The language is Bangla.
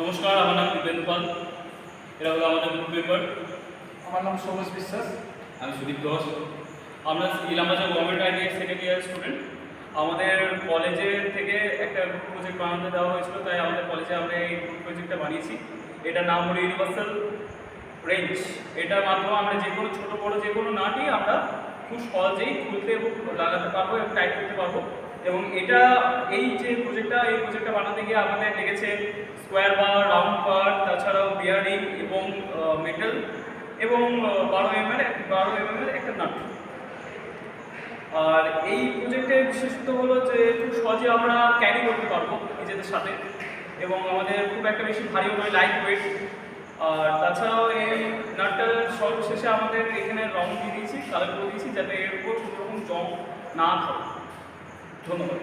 নমস্কার, আমার নাম দীপেন্দু পাল। এরা হলো আমাদের গ্রুপ মেম্বার। আমার নাম সৌমেশ বিশ্বাস। আমি সুদীপ ঘোষ। আমরা Ilambazar government ITI second year student. আমাদের কলেজের থেকে একটা গ্রুপ প্রজেক্ট বানাতে দেওয়া হয়েছিল, তাই আমাদের কলেজে আমরা এই গ্রুপ প্রজেক্টটা বানিয়েছি। এটার নাম হলো ইউনিভার্সাল রেঞ্জ। এটার মাধ্যমে আমরা যে কোনো ছোটো বড়ো যে কোনো নাটই আমরা খুব সহজেই খুলতে এবং লাগাতে পারবো এবং টাইট করতে পারবো। এবং এই প্রজেক্টটা বানাতে গিয়ে আমাদের লেগেছে স্কোয়ার বার, রাউন্ড বার, তাছাড়াও বিয়ারিং এবং মেটাল এবং 12 mm একটা নাট। আর এই প্রজেক্টের বিশেষত্ব হলো যে খুব সহজে আমরা ক্যারি করতে পারবো নিজেদের সাথে, এবং আমাদের খুব একটা বেশি ভারীও নয়, লাইট ওয়েট। আর তাছাড়াও এই নাটটার সর্বশেষে আমাদের এখানে রং দিয়ে দিয়েছি, কালার করে দিয়েছি, যাতে এর উপর কোনো রকম জং না থাকে। ধন্যবাদ।